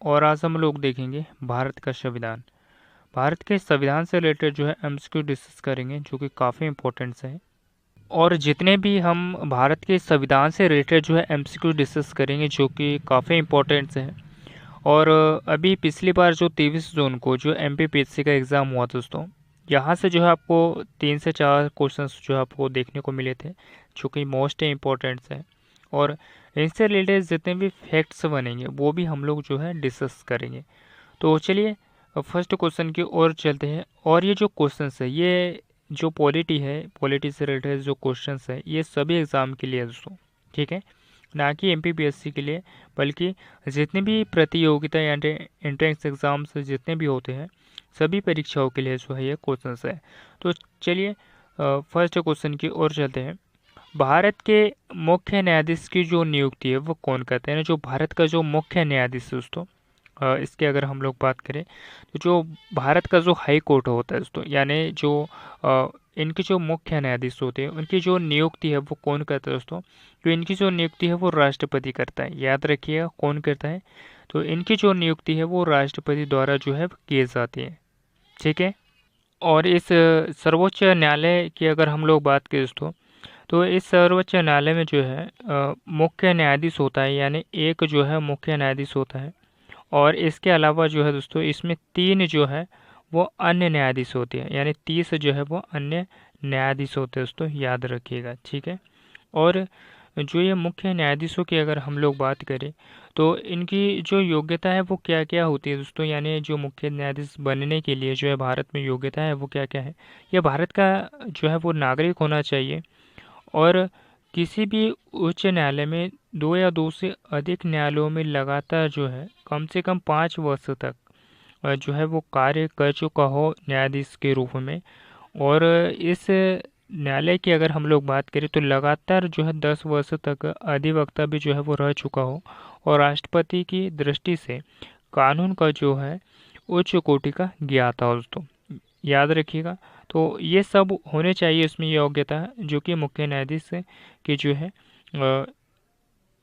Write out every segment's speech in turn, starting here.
और आज हम लोग देखेंगे भारत का संविधान। भारत के संविधान से रिलेटेड जो है एमसीक्यू डिस्कस करेंगे, जो कि काफ़ी इंपॉर्टेंट है। और जितने भी हम भारत के संविधान से रिलेटेड जो है एमसीक्यू डिस्कस करेंगे, जो कि काफ़ी इंपॉर्टेंट है। और अभी पिछली बार जो 23 जून को जो एमपीपीएससी का एग्ज़ाम हुआ दोस्तों, यहाँ से जो है आपको 3 से 4 क्वेश्चंस जो है आपको देखने को मिले थे, जो कि मोस्ट इम्पोर्टेंट है। और इनसे रिलेटेड जितने भी फैक्ट्स बनेंगे वो भी हम लोग जो है डिस्कस करेंगे। तो चलिए फर्स्ट क्वेश्चन की ओर चलते हैं। और ये जो क्वेश्चंस है, ये जो पॉलिटी से रिलेटेड जो क्वेश्चंस है, ये सभी एग्ज़ाम के लिए है दोस्तों, ठीक है, ना कि एमपीपीएससी के लिए, बल्कि जितने भी प्रतियोगिता या एंट्रेंस एग्ज़ाम्स जितने भी होते हैं सभी परीक्षाओं के लिए जो है ये क्वेश्चंस है। तो चलिए फर्स्ट क्वेश्चन की ओर चलते हैं। भारत के मुख्य न्यायाधीश की जो नियुक्ति है वो कौन करते हैं? जो भारत का जो मुख्य न्यायाधीश है दोस्तों, इसके अगर हम लोग बात करें तो जो भारत का जो हाई कोर्ट होता है दोस्तों, यानी जो इनके जो मुख्य न्यायाधीश होते हैं उनकी जो नियुक्ति है वो कौन करता है दोस्तों? तो इनकी जो नियुक्ति है वो राष्ट्रपति करता है। याद रखिएगा कौन करता है। तो इनकी जो नियुक्ति है वो राष्ट्रपति द्वारा जो है की जाती है, ठीक है। और इस सर्वोच्च न्यायालय की अगर हम लोग बात करें दोस्तों, तो इस सर्वोच्च न्यायालय में जो है मुख्य न्यायाधीश होता है, यानी एक जो है मुख्य न्यायाधीश होता है। और इसके अलावा जो है दोस्तों इसमें 3 जो है वो अन्य न्यायाधीश होते हैं, यानी 30 जो है वो अन्य न्यायाधीश होते हैं दोस्तों, याद रखिएगा, ठीक है। और जो ये मुख्य न्यायाधीशों की अगर हम लोग बात करें तो इनकी जो योग्यता है वो क्या क्या होती है दोस्तों, यानी जो मुख्य न्यायाधीश बनने के लिए जो है भारत में योग्यता है वो क्या क्या है? ये भारत का जो है वो नागरिक होना चाहिए, और किसी भी उच्च न्यायालय में 2 या 2 से अधिक न्यायालयों में लगातार जो है कम से कम 5 वर्ष तक जो है वो कार्य कर चुका हो न्यायाधीश के रूप में। और इस न्यायालय की अगर हम लोग बात करें तो लगातार जो है 10 वर्ष तक अधिवक्ता भी जो है वो रह चुका हो, और राष्ट्रपति की दृष्टि से कानून का जो है उच्च कोटि का ज्ञाता हो दोस्तों, याद रखिएगा। तो ये सब होने चाहिए इसमें योग्यता, जो कि मुख्य न्यायाधीश की जो है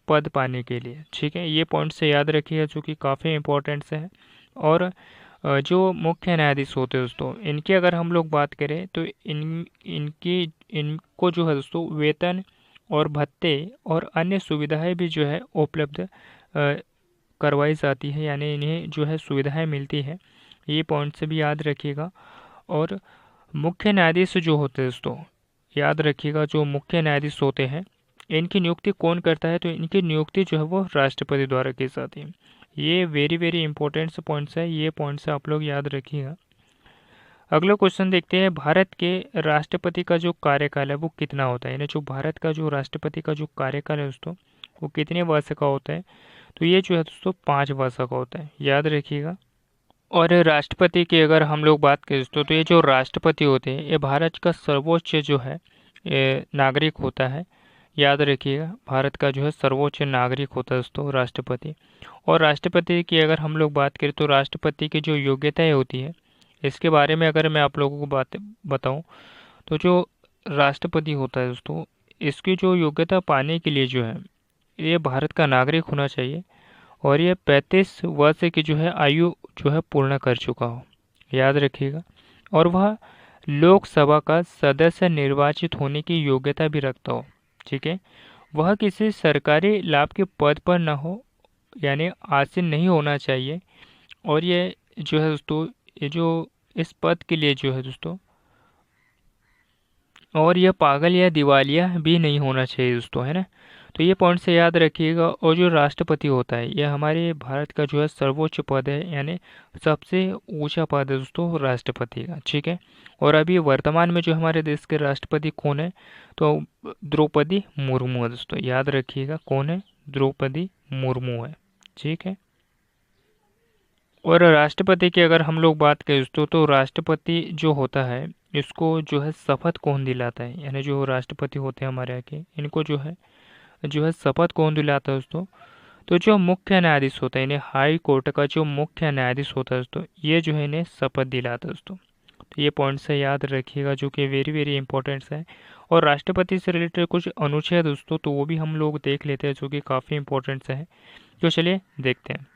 पद पाने के लिए, ठीक है। ये पॉइंट से याद रखिएगा, जो कि काफ़ी इंपॉर्टेंट है। और जो मुख्य न्यायाधीश होते हैं दोस्तों, इनकी अगर हम लोग बात करें तो इनको जो है दोस्तों वेतन और भत्ते और अन्य सुविधाएं भी जो है उपलब्ध करवाई जाती है, यानी इन्हें जो है सुविधाएं मिलती है। ये पॉइंट से भी याद रखिएगा। और मुख्य न्यायाधीश जो होते हैं दोस्तों, याद रखिएगा, जो मुख्य न्यायाधीश होते हैं इनकी नियुक्ति कौन करता है? तो इनकी नियुक्ति जो है वो राष्ट्रपति द्वारा की जाती है। ये वेरी वेरी इंपॉर्टेंट पॉइंट्स है, ये पॉइंट्स आप लोग याद रखिएगा। अगला क्वेश्चन देखते हैं। भारत के राष्ट्रपति का जो कार्यकाल है वो कितना होता है? यानी जो भारत का जो राष्ट्रपति का जो कार्यकाल है दोस्तों वो कितने वर्ष का होता है? तो ये जो है दोस्तों 5 वर्ष का होता है, याद रखिएगा। और राष्ट्रपति की अगर हम लोग बात करें दोस्तों, तो ये जो राष्ट्रपति होते हैं ये भारत का सर्वोच्च जो है ये नागरिक होता है, याद रखिएगा। भारत का जो है सर्वोच्च नागरिक होता है दोस्तों राष्ट्रपति। और राष्ट्रपति की अगर हम लोग बात करें तो राष्ट्रपति की जो योग्यताएं होती है, इसके बारे में अगर मैं आप लोगों को बात बताऊं, तो जो राष्ट्रपति होता है दोस्तों, इसकी जो योग्यता पाने के लिए जो है ये भारत का नागरिक होना चाहिए, और ये 35 वर्ष की जो है आयु जो है पूर्ण कर चुका हो, याद रखिएगा। और वह लोकसभा का सदस्य निर्वाचित होने की योग्यता भी रखता हो, ठीक है। वह किसी सरकारी लाभ के पद पर न हो, यानी आसीन नहीं होना चाहिए। और ये जो है दोस्तों, ये जो इस पद के लिए जो है दोस्तों, और यह पागल या दिवालिया भी नहीं होना चाहिए दोस्तों, है ना। तो ये पॉइंट से याद रखिएगा। और जो राष्ट्रपति होता है यह हमारे भारत का जो है सर्वोच्च पद है, यानी सबसे ऊंचा पद है दोस्तों राष्ट्रपति का, ठीक है। और अभी वर्तमान में जो हमारे देश के राष्ट्रपति कौन है? तो द्रौपदी मुर्मू है दोस्तों, याद रखिएगा कौन है? द्रौपदी मुर्मू है, ठीक है। और राष्ट्रपति की अगर हम लोग बात करें दोस्तों, तो राष्ट्रपति जो होता है इसको जो है शपथ कौन दिलाता है? यानी जो राष्ट्रपति होते हैं हमारे यहाँ के, इनको जो है शपथ कौन दिलाता है दोस्तों? तो जो मुख्य न्यायाधीश होता है, इन्हें हाई कोर्ट का जो मुख्य न्यायाधीश होता है दोस्तों, ये जो है इन्हें शपथ दिलाता है दोस्तों। तो ये पॉइंट से याद रखिएगा, जो कि वेरी वेरी इंपॉर्टेंट है। और राष्ट्रपति से रिलेटेड कुछ अनुच्छेद दोस्तों, तो वो भी हम लोग देख लेते हैं, जो कि काफ़ी इंपॉर्टेंट है। तो चलिए देखते हैं।